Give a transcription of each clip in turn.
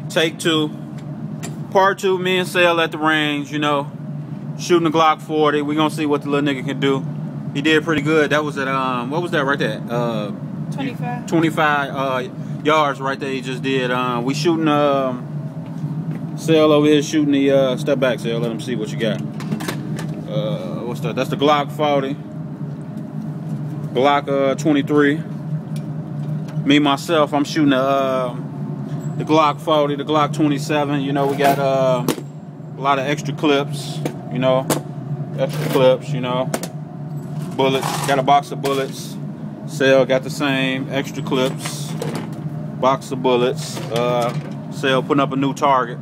Take two. Part two, me and Cell at the range, you know, shooting the Glock 40. We gonna see what the little nigga can do. He did pretty good. That was at what was that right there? 25. 25 yards right there. He just did. We shooting Cell over here shooting the step back, Cell. Let him see what you got. What's that? That's the Glock 40. Glock 23. Me myself, I'm shooting the Glock 40, the Glock 27. You know, we got a lot of extra clips. You know, bullets. Got a box of bullets. Cell got the same extra clips. Box of bullets. Cell putting up a new target.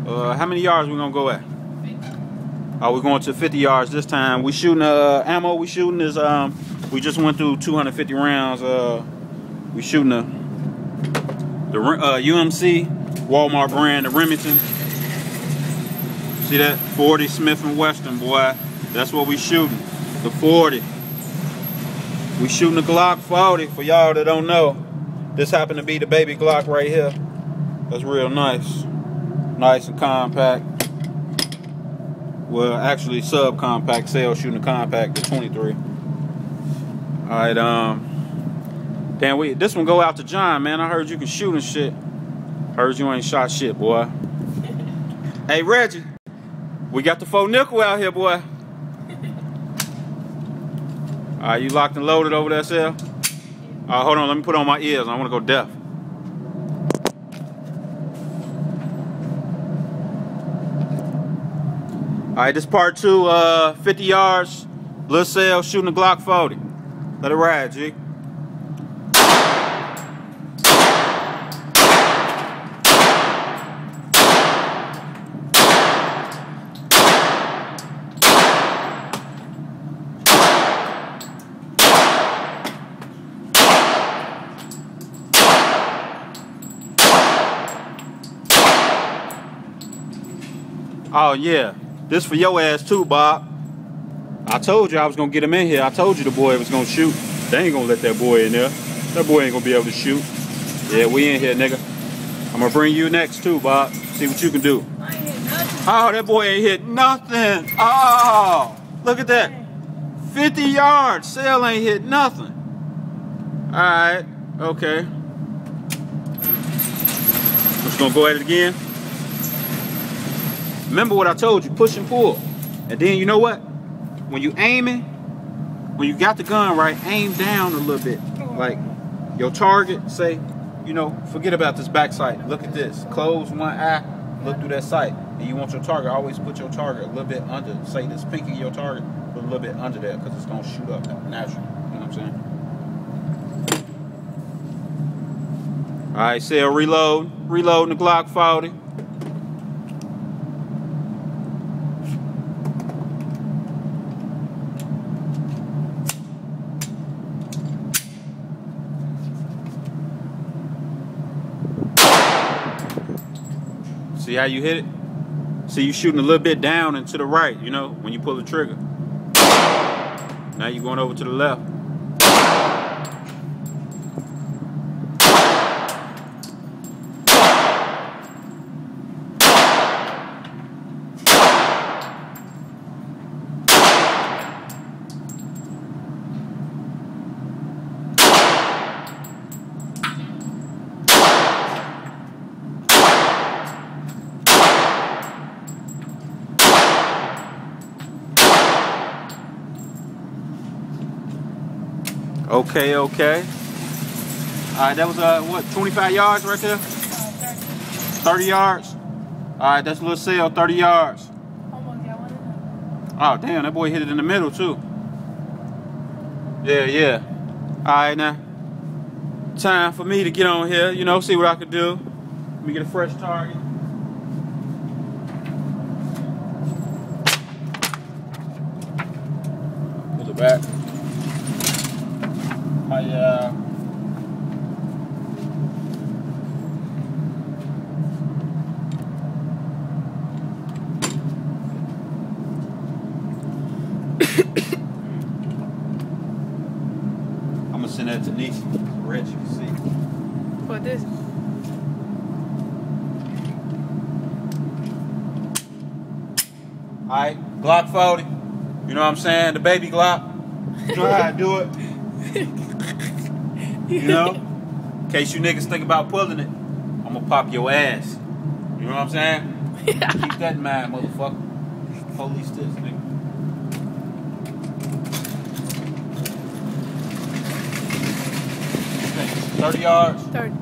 How many yards we gonna go at? We're going to 50 yards this time. We shooting ammo. We shooting is we just went through 250 rounds. We shooting the UMC Walmart brand, the Remington. See that 40 Smith & Wesson, boy. That's what we shooting. The 40. We shooting the Glock 40. For y'all that don't know, this happened to be the baby Glock right here. That's real nice. Nice and compact. Well, actually subcompact. Cell shooting the compact, the 23. Alright, damn, this one go out to John, man. I heard you can shoot and shit. Heard you ain't shot shit, boy. Hey, Reggie, we got the 4 nickel out here, boy. Alright, you locked and loaded over there, Cell? Alright, hold on, let me put on my ears. I want to go deaf. Alright, this part two, 50 yards. Lil Cell shooting the Glock 40. Let it ride, G. Oh yeah, this for your ass too, Bob. I told you I was gonna get him in here. I told you the boy was gonna shoot. They ain't gonna let that boy in there. That boy ain't gonna be able to shoot. Yeah, we in here, nigga. I'm gonna bring you next too, Bob. See what you can do. I ain't hit nothing. Oh, that boy ain't hit nothing. Oh, look at that. 50 yards. Cell ain't hit nothing. All right, okay. Just gonna go at it again. Remember what I told you, push and pull. And then you know what? When you aiming, when you got the gun right, aim down a little bit. Like your target, say, you know, forget about this back sight. Look at this. Close one eye, look through that sight. And you want your target, always put your target a little bit under. Say this pinky your target, put a little bit under there because it's gonna shoot up naturally. You know what I'm saying? Alright, Cell, reload. Reloading the Glock 40. See how you hit it? See, you shooting a little bit down and to the right, you know, when you pull the trigger. Now you're going over to the left. Okay, okay. Alright, that was what, 25 yards right there? 30 yards? Alright, that's Lil Cell, 30 yards. Almost got one of them. Oh damn, that boy hit it in the middle too. Yeah, yeah. Alright now. Time for me to get on here, you know, see what I could do. Let me get a fresh target. Pull it back. I'm gonna send that to Nisha, Reggie, you can see. What this? Alright, Glock 40. You know what I'm saying? The baby Glock. You know how I do it. You know? In case you niggas think about pulling it, I'm gonna pop your ass. You know what I'm saying? Keep that in mind, motherfucker. Police this, nigga. 30 yards. 30.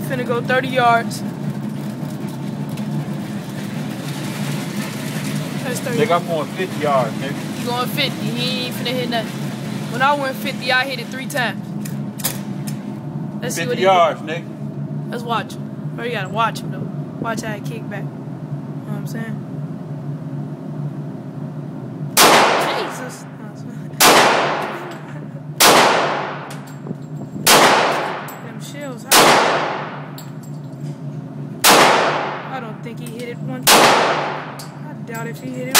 Finna go 30 yards. That's 30. Nigga, I'm going 50 yards, nigga. You going 50. He ain't finna hit nothing. When I went 50, I hit it 3 times. Let's see what 50 he yards, did. nigga. Let's watch him. Bro, you gotta watch him, though. Watch how he kick back. You know what I'm saying? Jesus. Them shells. I don't think he hit it one time. I doubt if he hit it.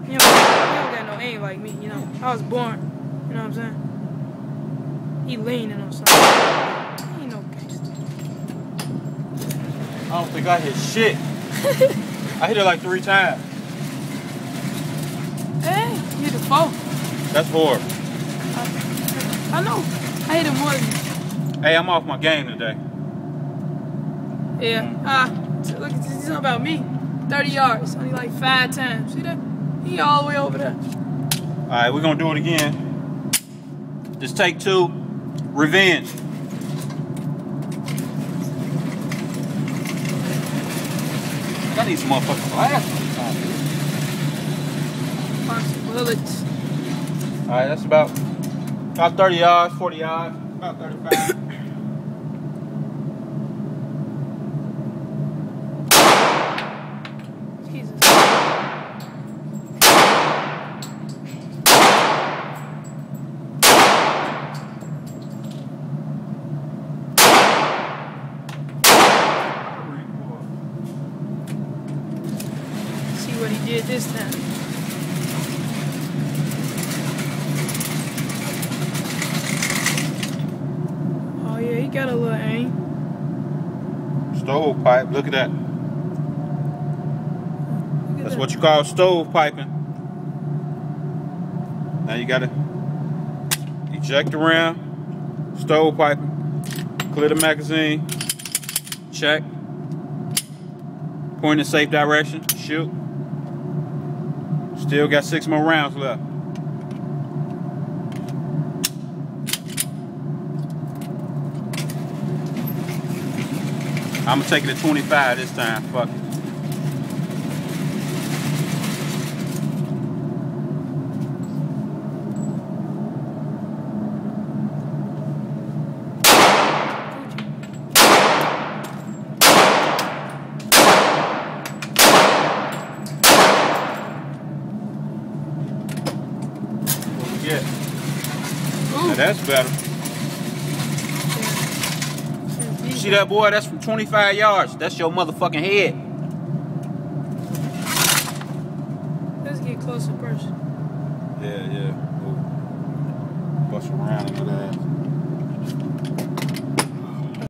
He don't got no aim like me, you know. I was born. You know what I'm saying? He leaning on something. He ain't no gangster. I don't think I hit shit. I hit it like 3 times. Hey, you hit it 4. That's 4. I know. I hit it more than you. Hey, I'm off my game today. Yeah. Look, it's not about me. 30 yards. Only like 5 times. See that? He all the way over there. Alright, we're gonna do it again. Just take 2. Revenge. I need some motherfucking glasses. Box of bullets. Alright, that's about 30 yards, 40 yards, about 35. Jesus. See what he did this time. Oh yeah, he got a little aim. Stovepipe, look at that. That's what you call stovepiping. Now you gotta eject around, stovepiping, clear the magazine, check, point in safe direction, shoot. Still got 6 more rounds left. I'm gonna take it to 25 this time. Fuck it. Yeah. Now that's better. You see that, boy? That's from 25 yards. That's your motherfucking head. Let's get closer first. Yeah. Ooh. Bust around into that.